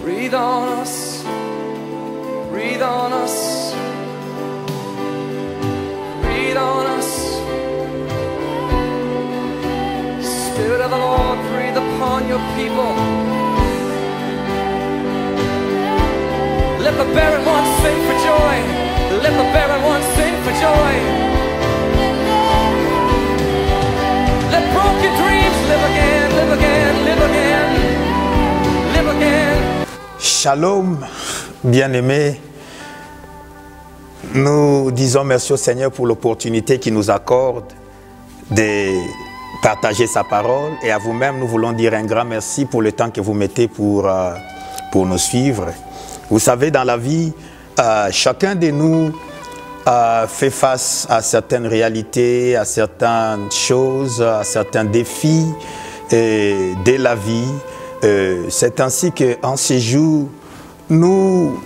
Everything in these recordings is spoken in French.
Breathe on us, breathe on us, breathe on us. Spirit of the Lord, breathe upon your people. Let the barren ones sing for joy. Let the barren ones sing for joy. Let broken dreams live again, live again, live again, live again. Shalom, bien-aimés. Nous disons merci au Seigneur pour l'opportunité qu'il nous accorde de partager sa parole. Et à vous-même, nous voulons dire un grand merci pour le temps que vous mettez pour nous suivre. Vous savez, dans la vie, chacun de nous fait face à certaines réalités, à certaines choses, à certains défis de la vie. C'est ainsi qu'en ces jours, nous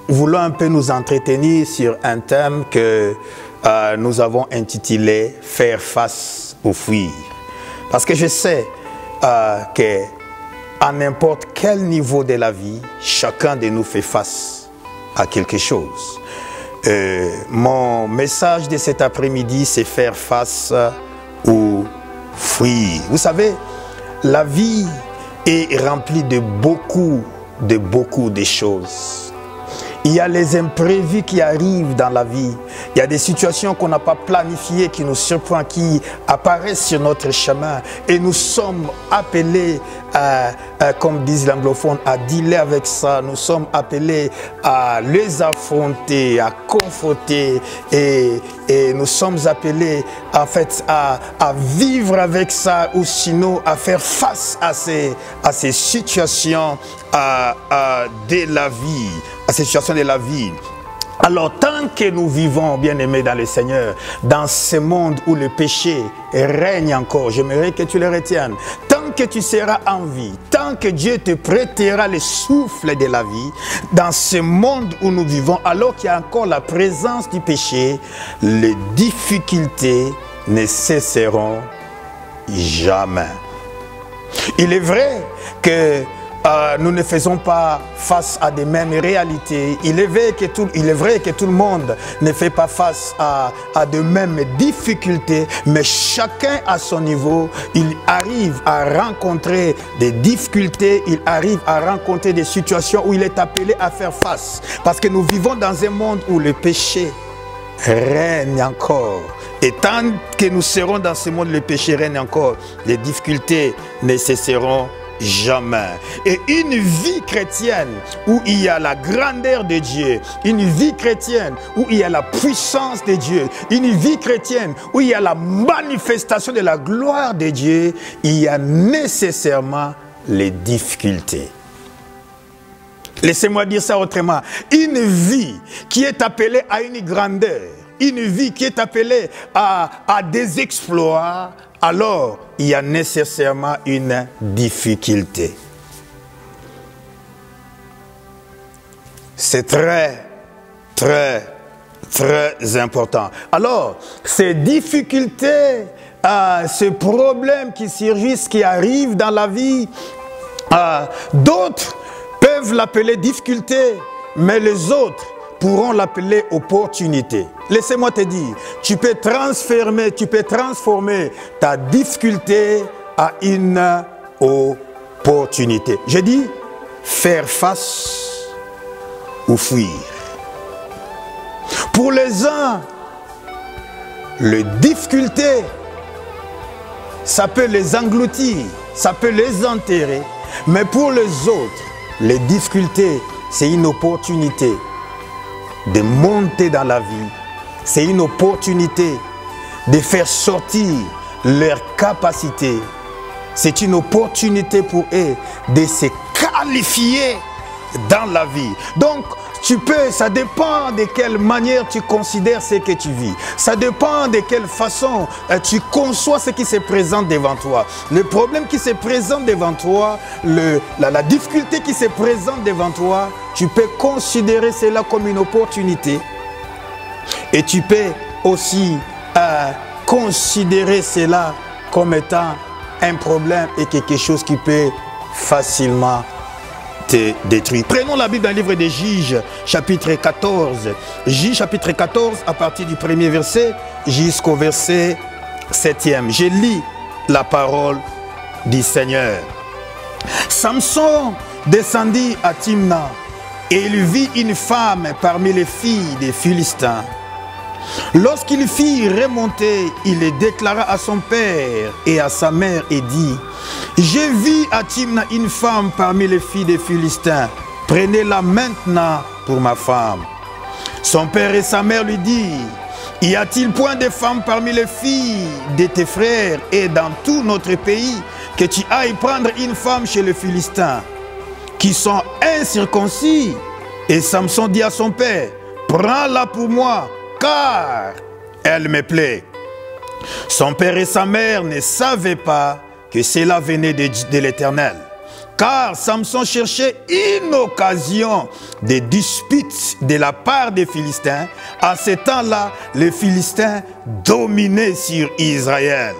voulons un peu nous entretenir sur un thème que nous avons intitulé « Faire face ou fuir ». Parce que je sais qu'à n'importe quel niveau de la vie, chacun de nous fait face à quelque chose. Mon message de cet après-midi, c'est faire face ou fuir. Vous savez, la vie est remplie de beaucoup de choses. Il y a les imprévus qui arrivent dans la vie. Il y a des situations qu'on n'a pas planifiées, qui nous surprennent, qui apparaissent sur notre chemin. Et nous sommes appelés, comme disent les anglophones, à dealer avec ça. Nous sommes appelés à les affronter, à confronter. Et nous sommes appelés, en fait, à vivre avec ça, ou sinon à faire face à ces situations de la vie. À ces situations de la vie. Alors, tant que nous vivons, bien-aimés dans le Seigneur, dans ce monde où le péché règne encore, j'aimerais que tu le retiennes. Tant que tu seras en vie, tant que Dieu te prêtera le souffle de la vie, dans ce monde où nous vivons, alors qu'il y a encore la présence du péché, les difficultés ne cesseront jamais. Il est vrai que nous ne faisons pas face à des mêmes réalités. Il est vrai que tout le monde ne fait pas face à de mêmes difficultés, mais chacun à son niveau, il arrive à rencontrer des difficultés, il arrive à rencontrer des situations où il est appelé à faire face. Parce que nous vivons dans un monde où le péché règne encore. Et tant que nous serons dans ce monde, le péché règne encore, les difficultés ne cesseront jamais. Et une vie chrétienne où il y a la grandeur de Dieu, une vie chrétienne où il y a la puissance de Dieu, une vie chrétienne où il y a la manifestation de la gloire de Dieu, il y a nécessairement les difficultés. Laissez-moi dire ça autrement. Une vie qui est appelée à une grandeur, une vie qui est appelée à des exploits, alors il y a nécessairement une difficulté. C'est très important. Alors, ces difficultés, ces problèmes qui surgissent, qui arrivent dans la vie, d'autres peuvent l'appeler difficulté, mais les autres pourront l'appeler opportunité. Laissez-moi te dire, tu peux transformer ta difficulté à une opportunité. Je dis, faire face ou fuir. Pour les uns, les difficultés, ça peut les engloutir, ça peut les enterrer. Mais pour les autres, les difficultés, c'est une opportunité de monter dans la vie. C'est une opportunité de faire sortir leurs capacités. C'est une opportunité pour eux de se qualifier dans la vie. Donc, ça dépend de quelle manière tu considères ce que tu vis. Ça dépend de quelle façon tu conçois ce qui se présente devant toi. Le problème qui se présente devant toi, la difficulté qui se présente devant toi, tu peux considérer cela comme une opportunité. Et tu peux aussi considérer cela comme étant un problème et quelque chose qui peut facilement été détruit. Prenons la Bible dans le livre des Juges, chapitre 14. Juges, chapitre 14, à partir du premier verset jusqu'au verset 7e. Je lis la parole du Seigneur. Samson descendit à Timna et il vit une femme parmi les filles des Philistins. Lorsqu'il fit remonter, il les déclara à son père et à sa mère et dit: j'ai vu à Timna une femme parmi les filles des Philistins. Prenez-la maintenant pour ma femme. Son père et sa mère lui dirent: y a-t-il point de femmes parmi les filles de tes frères et dans tout notre pays que tu ailles prendre une femme chez les Philistins qui sont incirconcis? Et Samson dit à son père: prends-la pour moi, car elle me plaît. Son père et sa mère ne savaient pas que cela venait de l'Éternel, car Samson cherchait une occasion de dispute de la part des Philistins. À ce temps-là, les Philistins dominaient sur Israël.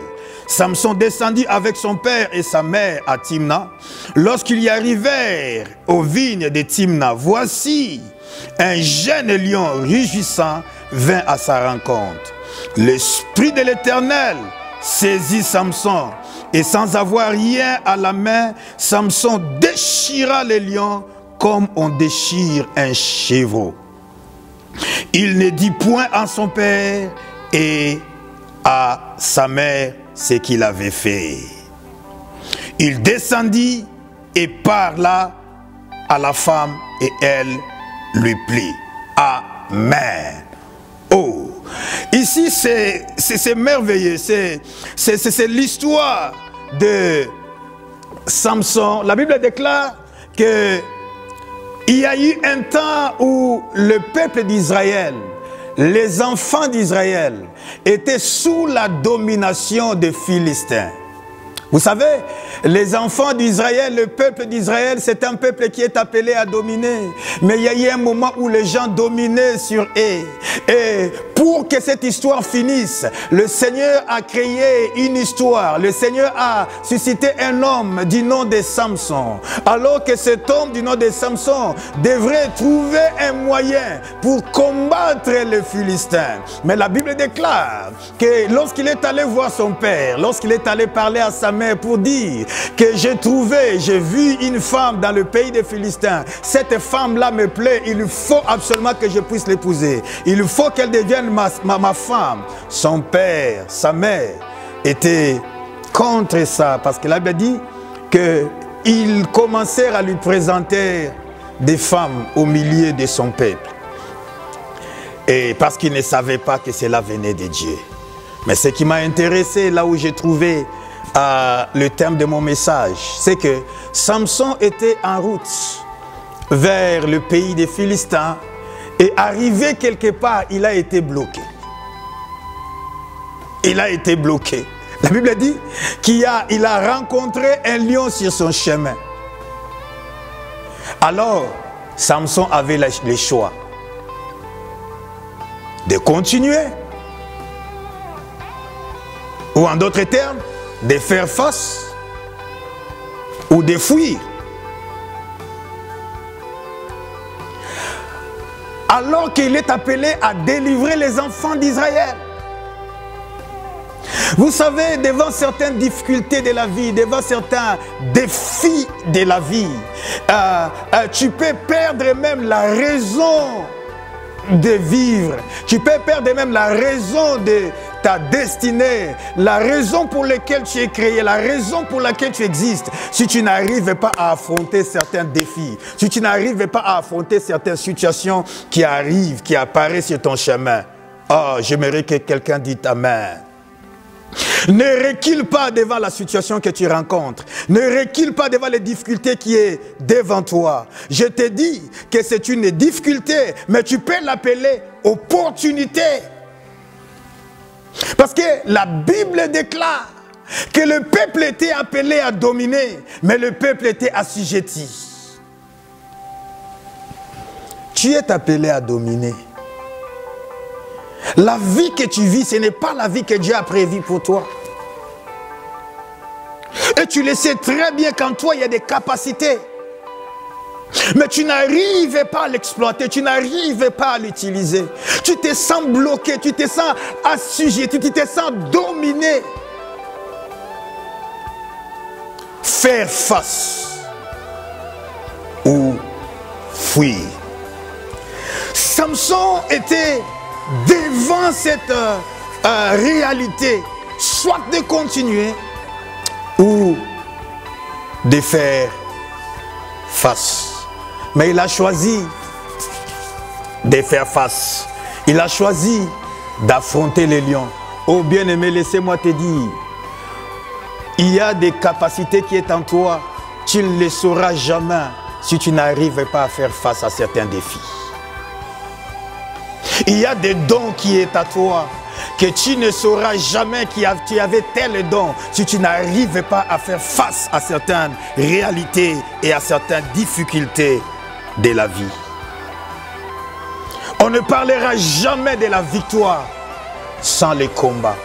Samson descendit avec son père et sa mère à Timna. Lorsqu'ils y arrivèrent aux vignes de Timna, voici un jeune lion rugissant vint à sa rencontre. L'esprit de l'Éternel saisit Samson, et sans avoir rien à la main, Samson déchira le lion comme on déchire un chevreau. Il ne dit point à son père et à sa mère ce qu'il avait fait. Il descendit et parla à la femme et elle lui plut. Amen. Oh, ici c'est merveilleux, c'est l'histoire de Samson. La Bible déclare que il y a eu un temps où le peuple d'Israël, les enfants d'Israël, étaient sous la domination des Philistins. Vous savez, les enfants d'Israël, le peuple d'Israël, c'est un peuple qui est appelé à dominer. Mais il y a eu un moment où les gens dominaient sur eux. Et pour que cette histoire finisse, le Seigneur a créé une histoire. Le Seigneur a suscité un homme du nom de Samson. Alors que cet homme du nom de Samson devrait trouver un moyen pour combattre les Philistins. Mais la Bible déclare que lorsqu'il est allé voir son père, lorsqu'il est allé parler à sa mère pour dire que j'ai vu une femme dans le pays des Philistins, cette femme-là me plaît, il faut absolument que je puisse l'épouser. Il faut qu'elle devienne ma femme. Son père, sa mère étaient contre ça parce que la Bible dit qu'ils commencèrent à lui présenter des femmes au milieu de son peuple. Et parce qu'ils ne savaient pas que cela venait de Dieu. Mais ce qui m'a intéressé, là où j'ai trouvé le thème de mon message, c'est que Samson était en route vers le pays des Philistins et arrivé quelque part, il a été bloqué. Il a été bloqué. La Bible dit qu'il a rencontré un lion sur son chemin. Alors, Samson avait le choix de continuer ou en d'autres termes, de faire face ou de fuir. Alors qu'il est appelé à délivrer les enfants d'Israël. Vous savez, devant certaines difficultés de la vie, devant certains défis de la vie, tu peux perdre même la raison de vivre. Tu peux perdre même la raison de ta destinée, la raison pour laquelle tu es créé, la raison pour laquelle tu existes. Si tu n'arrives pas à affronter certains défis, si tu n'arrives pas à affronter certaines situations qui arrivent, qui apparaissent sur ton chemin. Oh, j'aimerais que quelqu'un dise Amen. Ne recule pas devant la situation que tu rencontres. Ne recule pas devant les difficultés qui est devant toi. Je te dis que c'est une difficulté, mais tu peux l'appeler opportunité. Parce que la Bible déclare que le peuple était appelé à dominer, mais le peuple était assujetti. Tu es appelé à dominer. La vie que tu vis, ce n'est pas la vie que Dieu a prévue pour toi. Et tu le sais très bien qu'en toi, il y a des capacités. Mais tu n'arrivais pas à l'exploiter, tu n'arrivais pas à l'utiliser. Tu te sens bloqué, tu te sens assujetti, tu te sens dominé. Faire face ou fuir. Samson était devant cette réalité, soit de continuer ou de faire face. Mais il a choisi de faire face. Il a choisi d'affronter les lions. Oh bien-aimé, laissez-moi te dire, il y a des capacités qui sont en toi, tu ne les sauras jamais si tu n'arrives pas à faire face à certains défis. Il y a des dons qui sont à toi, que tu ne sauras jamais que tu avais tel don si tu n'arrives pas à faire face à certaines réalités et à certaines difficultés de la vie. On ne parlera jamais de la victoire sans les combats.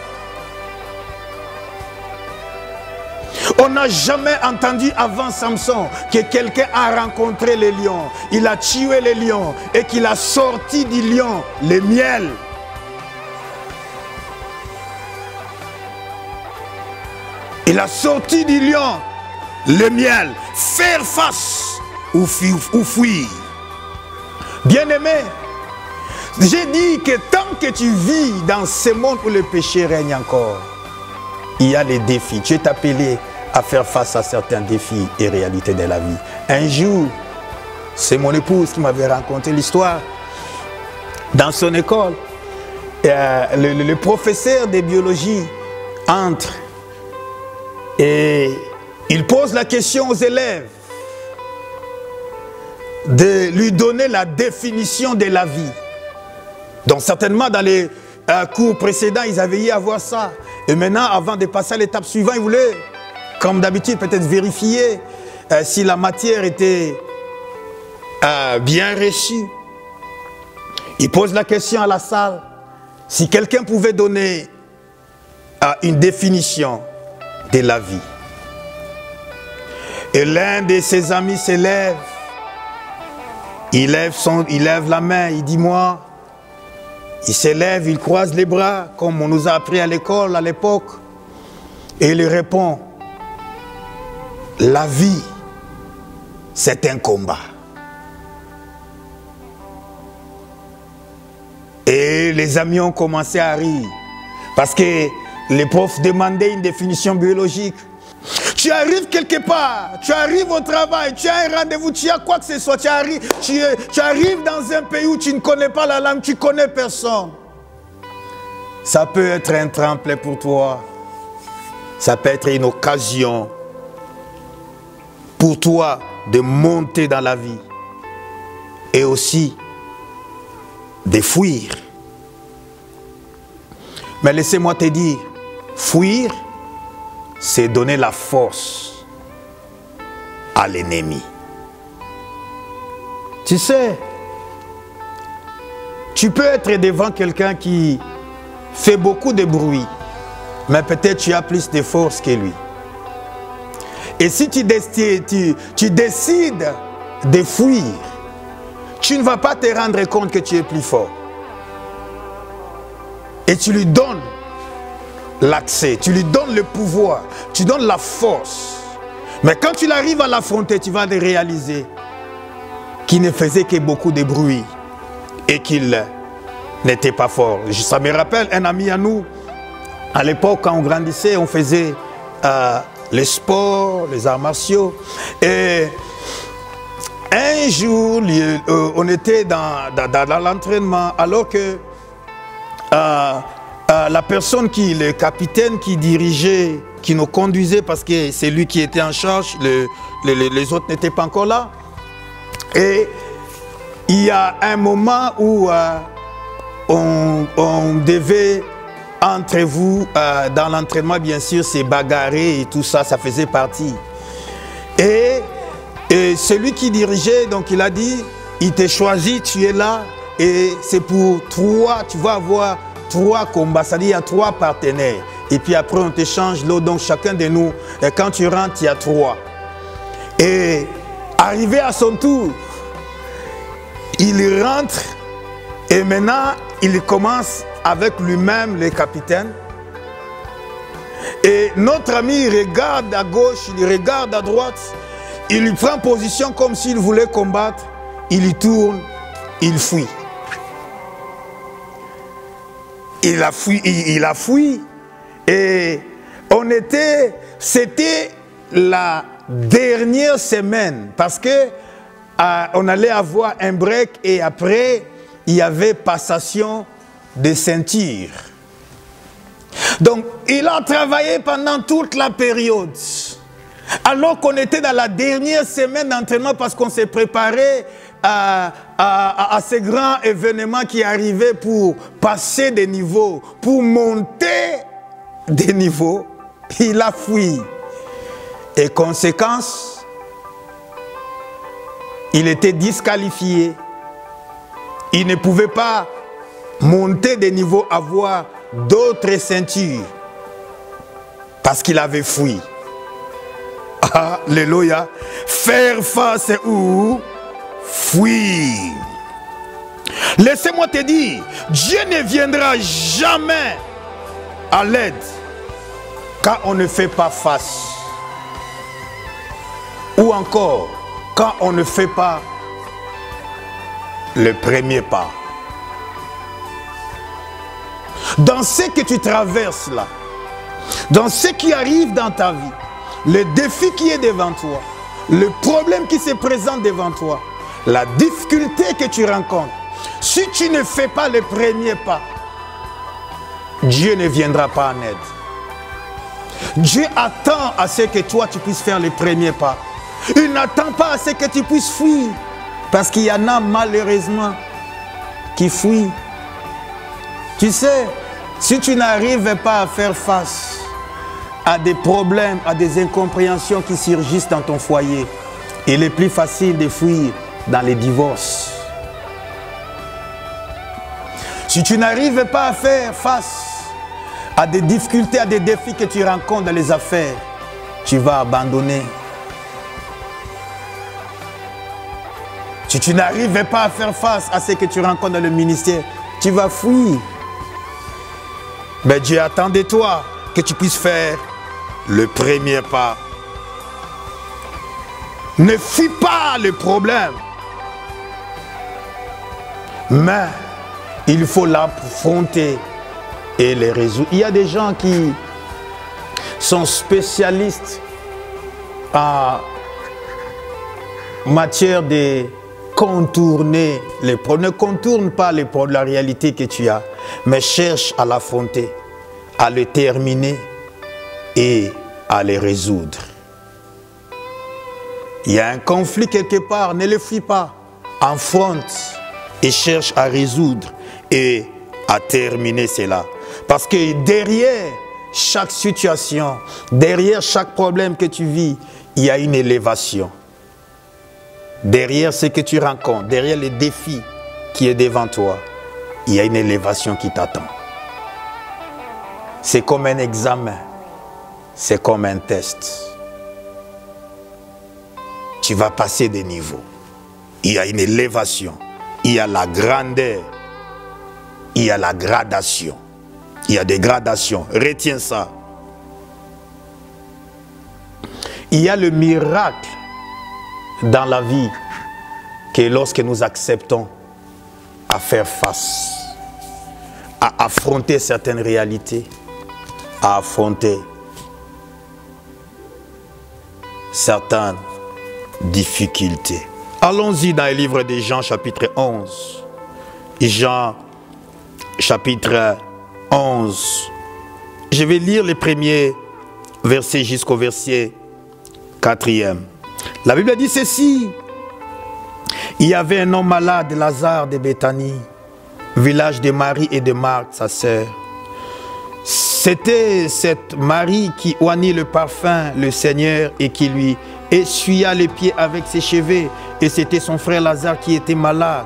On n'a jamais entendu avant Samson que quelqu'un a rencontré les lions, il a tué les lions et qu'il a sorti du lion le miel. Il a sorti du lion le miel. Faire face ou fuir. Bien-aimé, j'ai dit que tant que tu vis dans ce monde où le péché règne encore, il y a les défis. Tu es appelé à faire face à certains défis et réalités de la vie. Un jour, c'est mon épouse qui m'avait raconté l'histoire. Dans son école, le professeur de biologie entre et il pose la question aux élèves de lui donner la définition de la vie. Donc certainement dans les cours précédents, ils avaient eu à voir ça. Et maintenant, avant de passer à l'étape suivante, ils voulaient, comme d'habitude, peut-être vérifier si la matière était bien reçue. Il pose la question à la salle, si quelqu'un pouvait donner une définition de la vie. Et l'un de ses amis s'élève, il lève la main, il dit moi. Il s'élève, il croise les bras, comme on nous a appris à l'école à l'époque. Et il répond, la vie, c'est un combat. Et les amis ont commencé à rire, parce que les profs demandaient une définition biologique. Tu arrives quelque part, tu arrives au travail, tu as un rendez-vous, tu as quoi que ce soit, tu arrives dans un pays où tu ne connais pas la langue, tu ne connais personne. Ça peut être un tremplin pour toi, ça peut être une occasion pour toi de monter dans la vie et aussi de fuir. Mais laissez-moi te dire, fuir, c'est donner la force à l'ennemi. Tu sais, tu peux être devant quelqu'un qui fait beaucoup de bruit, mais peut-être tu as plus de force que lui. Et si tu décides de fuir, tu ne vas pas te rendre compte que tu es plus fort. Et tu lui donnes l'accès, tu lui donnes le pouvoir, tu donnes la force. Mais quand tu arrives à l'affronter, tu vas le réaliser qu'il ne faisait que beaucoup de bruit et qu'il n'était pas fort. Ça me rappelle un ami à nous, à l'époque quand on grandissait, on faisait les sports, les arts martiaux. Et un jour, on était dans l'entraînement alors que la personne le capitaine qui dirigeait, qui nous conduisait, parce que c'est lui qui était en charge, les autres n'étaient pas encore là. Et il y a un moment où on devait, entre vous, dans l'entraînement, bien sûr, c'est bagarrer et tout ça, ça faisait partie. Et celui qui dirigeait, donc il a dit, il t'a choisi, tu es là, et c'est pour toi, tu vas avoir 3 combats, c'est-à-dire il y a 3 partenaires. Et puis après on t'échange l'eau, donc chacun de nous, et quand tu rentres, il y a 3. Et Arrivé à son tour, il rentre et maintenant il commence avec lui-même le capitaine. Et notre ami regarde à gauche, il regarde à droite, il prend position comme s'il voulait combattre, il y tourne, il fuit. Il a fui et c'était la dernière semaine parce que on allait avoir un break et après il y avait passation de ceinture. Donc il a travaillé pendant toute la période alors qu'on était dans la dernière semaine d'entraînement parce qu'on s'est préparé à ces grands événements qui arrivaient pour passer des niveaux, pour monter des niveaux. Il a fui. Et conséquence, il était disqualifié. Il ne pouvait pas monter des niveaux, avoir d'autres ceintures. Parce qu'il avait fui. Alléluia. Faire face ou fuir. Laissez-moi te dire, Dieu ne viendra jamais à l'aide quand on ne fait pas face. Ou encore, quand on ne fait pas le premier pas. Dans ce que tu traverses là, dans ce qui arrive dans ta vie, le défi qui est devant toi, le problème qui se présente devant toi, la difficulté que tu rencontres, si tu ne fais pas le premier pas, Dieu ne viendra pas en aide. Dieu attend à ce que toi tu puisses faire le premier pas. Il n'attend pas à ce que tu puisses fuir. Parce qu'il y en a malheureusement qui fuient. Tu sais, si tu n'arrives pas à faire face à des problèmes, à des incompréhensions qui surgissent dans ton foyer, il est plus facile de fuir dans les divorces. Si tu n'arrives pas à faire face à des difficultés, à des défis que tu rencontres dans les affaires, tu vas abandonner. Si tu n'arrives pas à faire face à ce que tu rencontres dans le ministère, tu vas fuir. Mais Dieu attend de toi que tu puisses faire le premier pas. Ne fuis pas le problème. Mais il faut l'affronter et les résoudre. Il y a des gens qui sont spécialistes en matière de contourner les problèmes. Ne contourne pas les problèmes, la réalité que tu as, mais cherche à l'affronter, à le terminer et à les résoudre. Il y a un conflit quelque part, ne le fuis pas. Affronte et cherche à résoudre et à terminer cela. Parce que derrière chaque situation, derrière chaque problème que tu vis, il y a une élévation. Derrière ce que tu rencontres, derrière les défis qui est devant toi, il y a une élévation qui t'attend. C'est comme un examen, c'est comme un test. Tu vas passer des niveaux. Il y a une élévation, il y a la grandeur, il y a la gradation. Il y a des gradations, retiens ça. Il y a le miracle dans la vie que lorsque nous acceptons à faire face, à affronter certaines réalités, à affronter certaines difficultés. Allons-y dans le livre de Jean chapitre 11. Jean chapitre 11. Je vais lire les premiers versets jusqu'au verset 4e. La Bible dit ceci. Il y avait un homme malade, Lazare de Béthanie, village de Marie et de Marthe, sa sœur. C'était cette Marie qui oignit le parfum, le Seigneur, et qui lui essuya les pieds avec ses cheveux. Et c'était son frère Lazare qui était malade.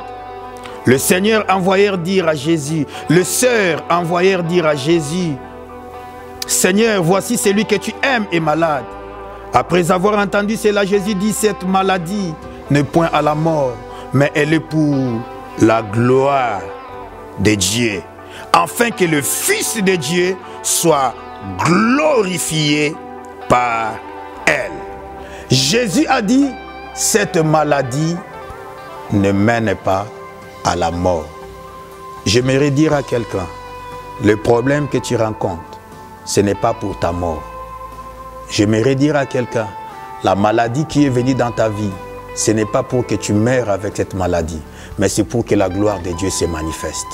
Le Seigneur envoyèrent dire à Jésus, les sœurs envoyèrent dire à Jésus, Seigneur, voici celui que tu aimes est malade. Après avoir entendu cela, Jésus dit, cette maladie n'est point à la mort, mais elle est pour la gloire de Dieu, afin que le Fils de Dieu soit glorifié par elle. Jésus a dit, cette maladie ne mène pas à la mort. J'aimerais dire à quelqu'un, le problème que tu rencontres, ce n'est pas pour ta mort. J'aimerais dire à quelqu'un, la maladie qui est venue dans ta vie, ce n'est pas pour que tu meurs avec cette maladie, mais c'est pour que la gloire de Dieu se manifeste.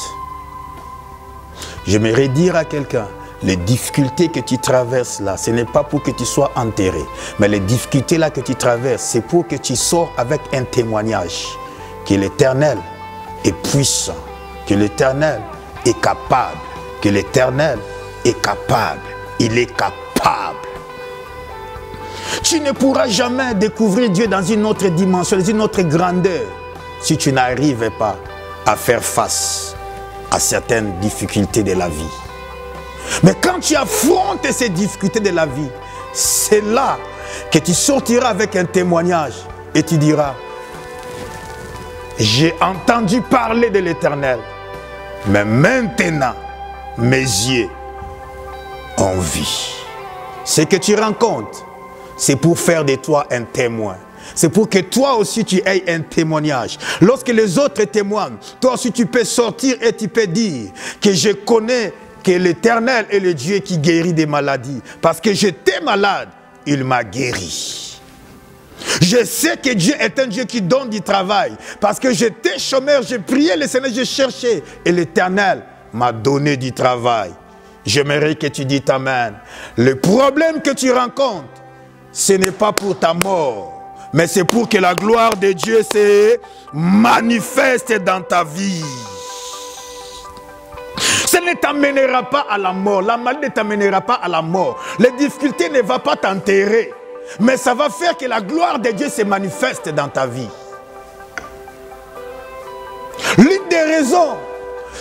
J'aimerais dire à quelqu'un, les difficultés que tu traverses là, ce n'est pas pour que tu sois enterré, mais les difficultés là que tu traverses, c'est pour que tu sors avec un témoignage que l'Éternel est puissant, que l'Éternel est capable, que l'Éternel est capable, il est capable. Tu ne pourras jamais découvrir Dieu dans une autre dimension, dans une autre grandeur, si tu n'arrives pas à faire face à certaines difficultés de la vie. Mais quand tu affrontes ces difficultés de la vie, c'est là que tu sortiras avec un témoignage et tu diras, j'ai entendu parler de l'Éternel, mais maintenant, mes yeux ont vu. Ce que tu rencontres, c'est pour faire de toi un témoin. C'est pour que toi aussi tu aies un témoignage. Lorsque les autres témoignent, toi aussi tu peux sortir et tu peux dire que je connais que l'Éternel est le Dieu qui guérit des maladies. Parce que j'étais malade, il m'a guéri. Je sais que Dieu est un Dieu qui donne du travail. Parce que j'étais chômeur, j'ai prié le Seigneur, j'ai cherché. Et l'Éternel m'a donné du travail. J'aimerais que tu dises Amen. Le problème que tu rencontres, ce n'est pas pour ta mort, mais c'est pour que la gloire de Dieu se manifeste dans ta vie. Ça ne t'amènera pas à la mort. La maladie ne t'amènera pas à la mort. Les difficultés ne vont pas t'enterrer. Mais ça va faire que la gloire de Dieu se manifeste dans ta vie. L'une des raisons,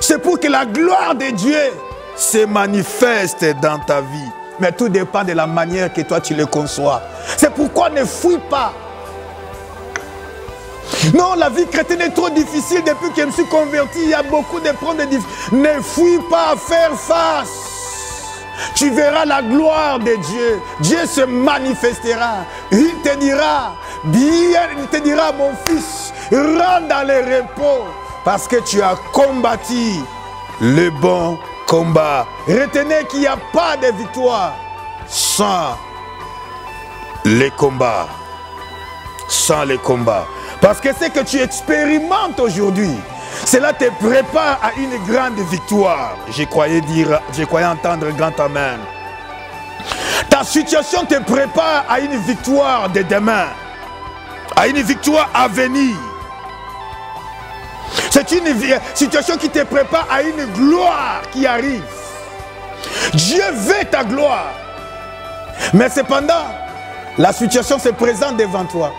c'est pour que la gloire de Dieu se manifeste dans ta vie. Mais tout dépend de la manière que toi tu le conçois. C'est pourquoi ne fuis pas. Non, la vie chrétienne est trop difficile depuis que je me suis converti. Il y a beaucoup de problèmes de difficultés. Ne fuis pas à faire face. Tu verras la gloire de Dieu. Dieu se manifestera. Il te dira, bien, il te dira, mon fils, rentre dans le repos. Parce que tu as combattu le bon combat. Retenez qu'il n'y a pas de victoire sans les combats. Sans les combats. Parce que ce que tu expérimentes aujourd'hui, cela te prépare à une grande victoire. Je croyais entendre un grand amen. Ta situation te prépare à une victoire de demain, à une victoire à venir. C'est une situation qui te prépare à une gloire qui arrive. Dieu veut ta gloire. Mais cependant, la situation se présente devant toi.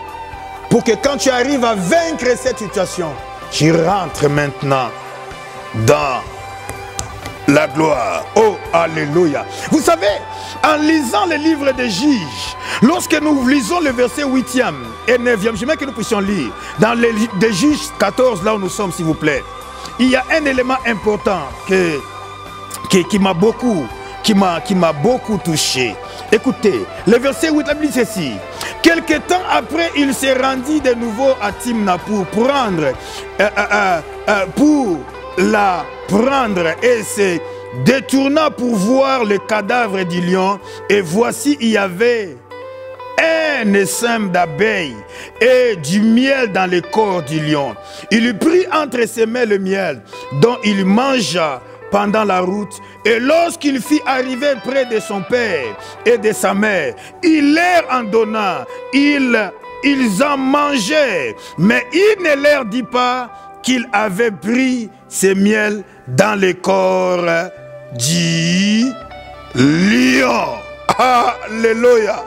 Pour que quand tu arrives à vaincre cette situation, tu rentres maintenant dans la gloire. Oh, alléluia. Vous savez, en lisant le livre des Juges, lorsque nous lisons le verset 8e et 9e, j'aimerais que nous puissions lire dans les Juges 14, là où nous sommes, s'il vous plaît. Il y a un élément important qui m'a beaucoup touché. Écoutez, le verset 8 dit ceci. Quelque temps après, il s'est rendu de nouveau à Timna pour la prendre et se détourna pour voir le cadavre du lion. Et voici, il y avait un essaim d'abeilles et du miel dans le corps du lion. Il prit entre ses mains le miel dont il mangea pendant la route, et lorsqu'il fit arriver près de son père et de sa mère, il leur en donna, ils en mangeaient, mais il ne leur dit pas qu'il avait pris ce miel dans le corps du lion. Alléluia.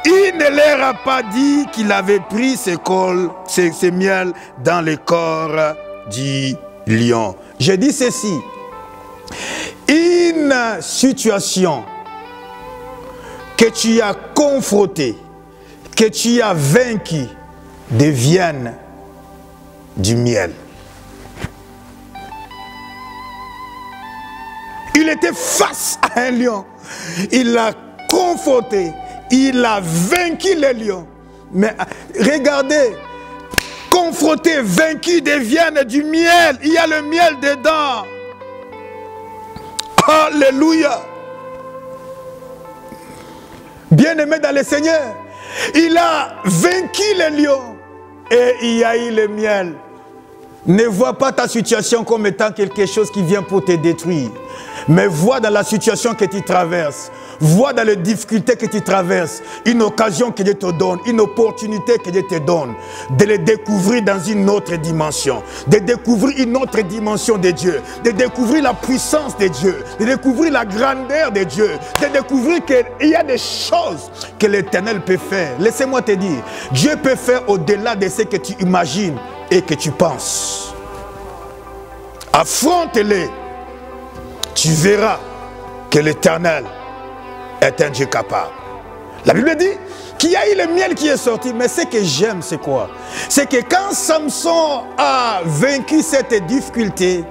Il ne leur a pas dit qu'il avait pris ce miel dans le corps du lion. Je dis ceci. Une situation que tu as confrontée, que tu as vaincu deviennent du miel. Il était face à un lion. Il l'a confronté. Il a vaincu le lion. Mais regardez, confronté, vaincu deviennent du miel. Il y a le miel dedans. Alléluia. Bien-aimé dans le Seigneur, il a vaincu le lion et il y a eu le miel. Ne vois pas ta situation comme étant quelque chose qui vient pour te détruire. Mais vois dans la situation que tu traverses, vois dans les difficultés que tu traverses, une occasion que Dieu te donne, une opportunité que Dieu te donne, de les découvrir dans une autre dimension, de découvrir une autre dimension de Dieu, de découvrir la puissance de Dieu, de découvrir la grandeur de Dieu, de découvrir qu'il y a des choses que l'Éternel peut faire. Laissez-moi te dire, Dieu peut faire au-delà de ce que tu imagines et que tu penses. Affronte-les. Tu verras que l'Éternel est un Dieu capable. La Bible dit qu'il y a eu le miel qui est sorti, mais ce que j'aime, c'est quoi? C'est que quand Samson a vaincu cette difficulté,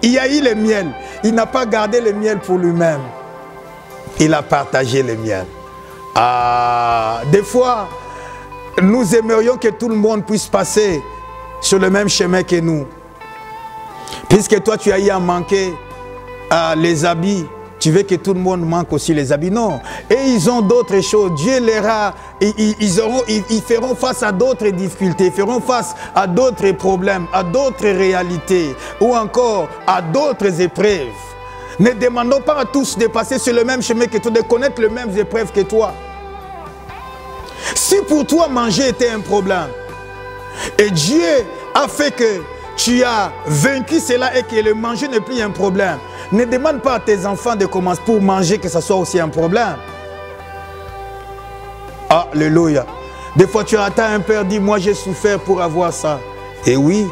il y a eu le miel. Il n'a pas gardé le miel pour lui-même. Il a partagé le miel. Des fois, nous aimerions que tout le monde puisse passer sur le même chemin que nous. Puisque toi, tu as eu à manquer les habits, tu veux que tout le monde manque aussi les habits? Non. Et ils ont d'autres choses. Dieu les a, ils feront face à d'autres difficultés, ils feront face à d'autres problèmes, à d'autres réalités, ou encore à d'autres épreuves. Ne demandons pas à tous de passer sur le même chemin que toi, de connaître les mêmes épreuves que toi. Si pour toi manger était un problème, et Dieu a fait que tu as vaincu cela et que le manger n'est plus un problème, ne demande pas à tes enfants de commencer pour manger que ça soit aussi un problème. Alléluia. Des fois tu attends un père dit, moi j'ai souffert pour avoir ça. Et oui,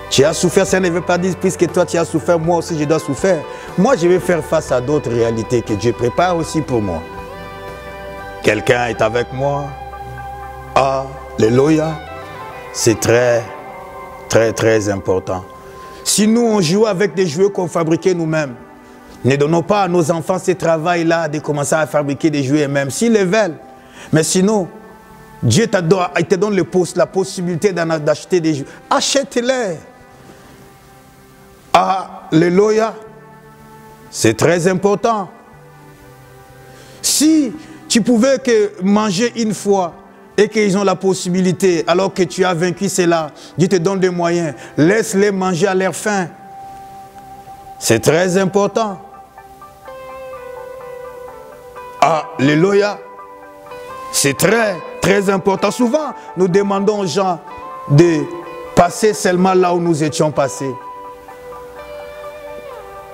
tu as souffert, ça ne veut pas dire puisque toi tu as souffert, moi aussi je dois souffrir. Moi je vais faire face à d'autres réalités que Dieu prépare aussi pour moi. Quelqu'un est avec moi. Alléluia. C'est très, très, très important. Si nous, on joue avec des jouets qu'on fabriquait nous-mêmes, ne donnons pas à nos enfants ce travail-là de commencer à fabriquer des jouets eux-mêmes, s'ils les veulent. Mais sinon, Dieu te donne la possibilité d'acheter des jouets. Achète-les. Alléluia. C'est très important. Si tu pouvais que manger une fois, et qu'ils ont la possibilité, alors que tu as vaincu cela, Dieu te donne des moyens, laisse-les manger à leur faim. C'est très important. Alléluia. C'est très, très important. Souvent, nous demandons aux gens de passer seulement là où nous étions passés.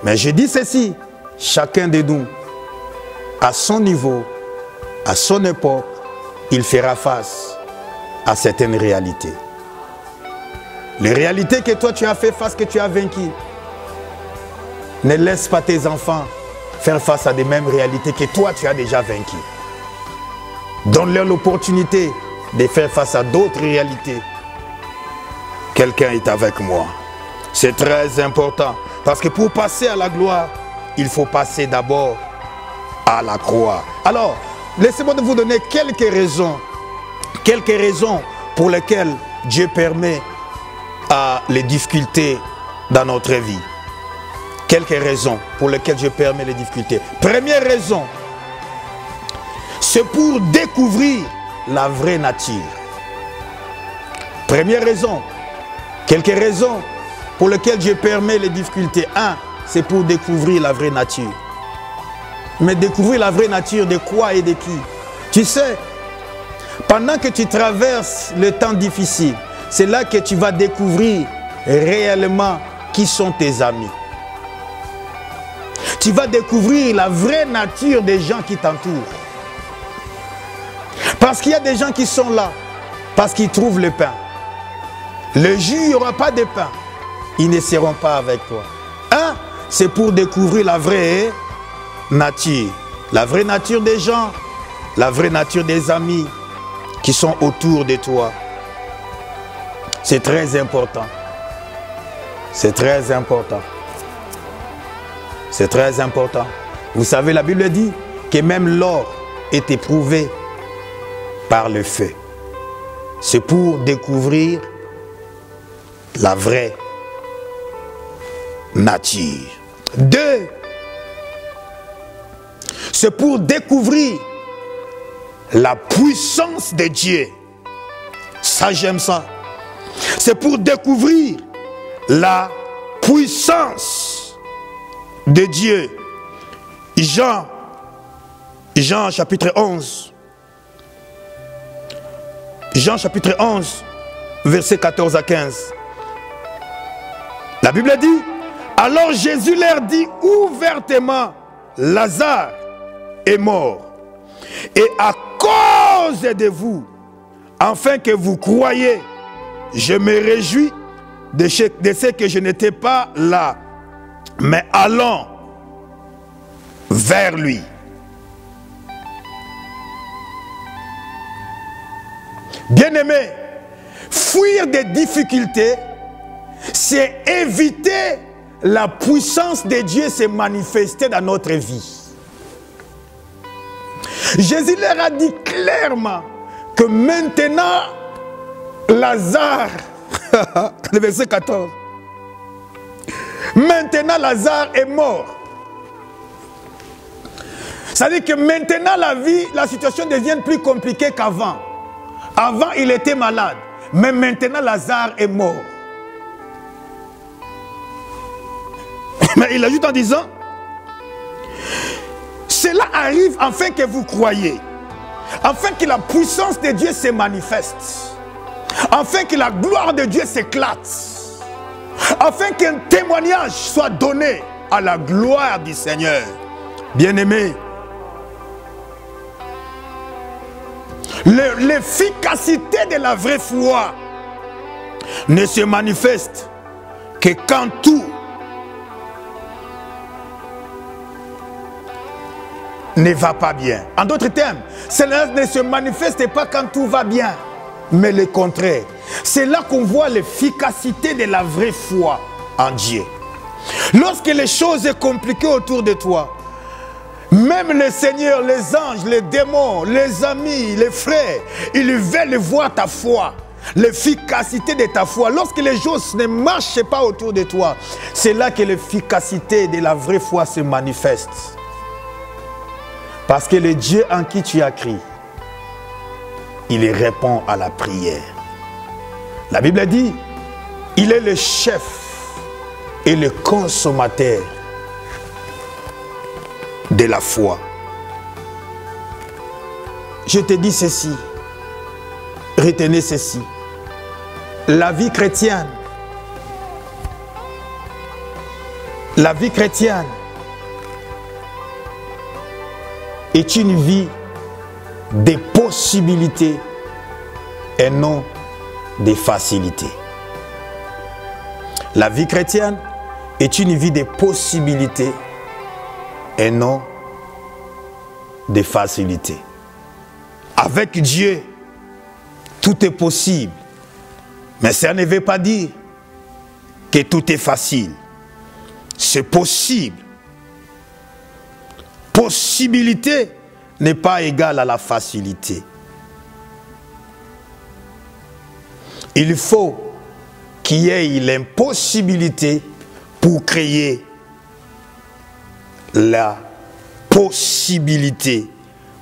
Mais je dis ceci, chacun de nous, à son niveau, à son époque, il fera face à certaines réalités. Les réalités que toi tu as fait face, que tu as vaincu. Ne laisse pas tes enfants faire face à des mêmes réalités que toi tu as déjà vaincu. Donne-leur l'opportunité de faire face à d'autres réalités. Quelqu'un est avec moi. C'est très important. Parce que pour passer à la gloire, il faut passer d'abord à la croix. Alors, laissez-moi vous donner quelques raisons pour lesquelles Dieu permet les difficultés dans notre vie. Quelques raisons pour lesquelles Dieu permet les difficultés. Première raison, c'est pour découvrir la vraie nature. Première raison, quelques raisons pour lesquelles Dieu permet les difficultés. Un, c'est pour découvrir la vraie nature. Mais découvrir la vraie nature de quoi et de qui? Tu sais, pendant que tu traverses le temps difficile, c'est là que tu vas découvrir réellement qui sont tes amis. Tu vas découvrir la vraie nature des gens qui t'entourent. Parce qu'il y a des gens qui sont là, parce qu'ils trouvent le pain. Le jour où il n'y aura pas de pain, ils ne seront pas avec toi. Un, c'est pour découvrir la vraie nature. La vraie nature des gens, la vraie nature des amis, qui sont autour de toi. C'est très important. C'est très important. C'est très important. Vous savez, la Bible dit que même l'or est éprouvé par le feu. C'est pour découvrir la vraie nature. 2, c'est pour découvrir la puissance de Dieu. Ça, j'aime ça. C'est pour découvrir la puissance de Dieu. Jean chapitre 11. Jean chapitre 11, versets 14 à 15. La Bible dit, alors Jésus leur dit ouvertement, Lazare est mort. Et à cause de vous, afin que vous croyiez, je me réjouis de ce que je n'étais pas là, mais allons vers lui. Bien-aimés, fuir des difficultés, c'est éviter la puissance de Dieu se manifester dans notre vie. Jésus leur a dit clairement que maintenant, Lazare, le verset 14, maintenant Lazare est mort. Ça veut dire que maintenant la situation devient plus compliquée qu'avant. Avant, il était malade, mais maintenant Lazare est mort. Mais il ajoute en disant, cela arrive afin que vous croyiez, afin que la puissance de Dieu se manifeste, afin que la gloire de Dieu s'éclate, afin qu'un témoignage soit donné à la gloire du Seigneur. Bien-aimés, l'efficacité de la vraie foi ne se manifeste que quand tout ne va pas bien. En d'autres termes, cela ne se manifeste pas quand tout va bien, mais le contraire. C'est là qu'on voit l'efficacité de la vraie foi en Dieu. Lorsque les choses sont compliquées autour de toi, même le Seigneur, les anges, les démons, les amis, les frères, ils veulent voir ta foi, l'efficacité de ta foi. Lorsque les choses ne marchent pas autour de toi, c'est là que l'efficacité de la vraie foi se manifeste. Parce que le Dieu en qui tu as crié, il répond à la prière. La Bible dit, il est le chef et le consommateur de la foi. Je te dis ceci, retenez ceci. La vie chrétienne est une vie de possibilités et non de facilités. La vie chrétienne est une vie de possibilités et non de facilités. Avec Dieu, tout est possible. Mais ça ne veut pas dire que tout est facile. C'est possible. Possibilité n'est pas égale à la facilité. Il faut qu'il y ait l'impossibilité pour créer la possibilité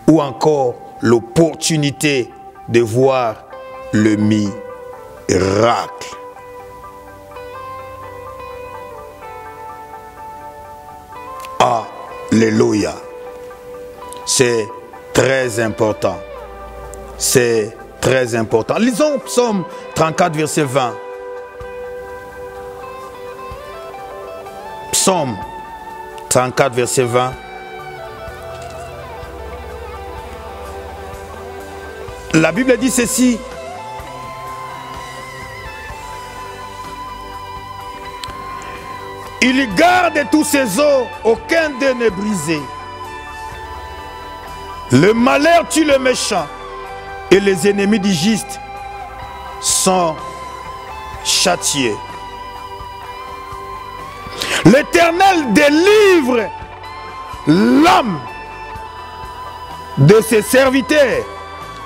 ou encore l'opportunité de voir le miracle. Alléluia. C'est très important. C'est très important. Lisons Psaume 34, verset 20. Psaume 34, verset 20. La Bible dit ceci. Il garde tous ses os, aucun d'eux n'est brisé. Le malheur tue le méchant, et les ennemis du juste sont châtiés. L'Éternel délivre l'âme de ses serviteurs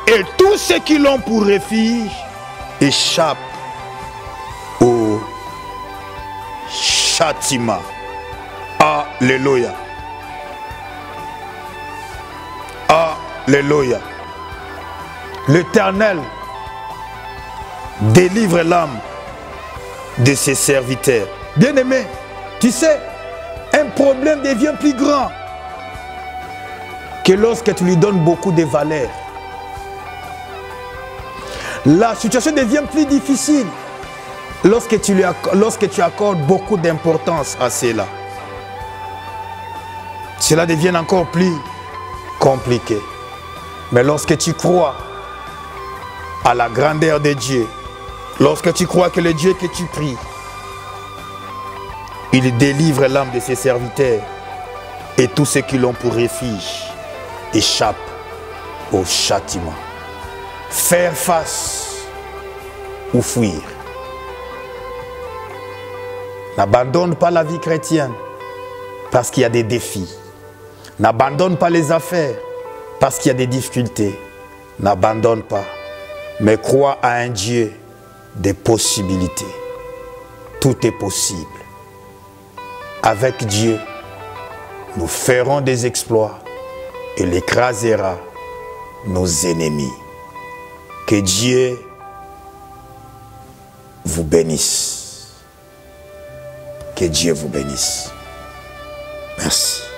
et tous ceux qui l'ont pour refuge échappent au châtiment. Alléluia. Alléluia. L'Éternel délivre l'âme de ses serviteurs. Bien-aimé, tu sais, un problème devient plus grand que lorsque tu lui donnes beaucoup de valeur. La situation devient plus difficile lorsque tu accordes beaucoup d'importance à cela. Cela devient encore plus compliqué. Mais lorsque tu crois à la grandeur de Dieu, lorsque tu crois que le Dieu que tu pries, il délivre l'âme de ses serviteurs et tous ceux qui l'ont pour refuge échappent au châtiment. Faire face ou fuir. N'abandonne pas la vie chrétienne parce qu'il y a des défis. N'abandonne pas les affaires parce qu'il y a des difficultés. N'abandonne pas, mais crois à un Dieu des possibilités. Tout est possible. Avec Dieu, nous ferons des exploits et il écrasera nos ennemis. Que Dieu vous bénisse. Que Dieu vous bénisse. Merci.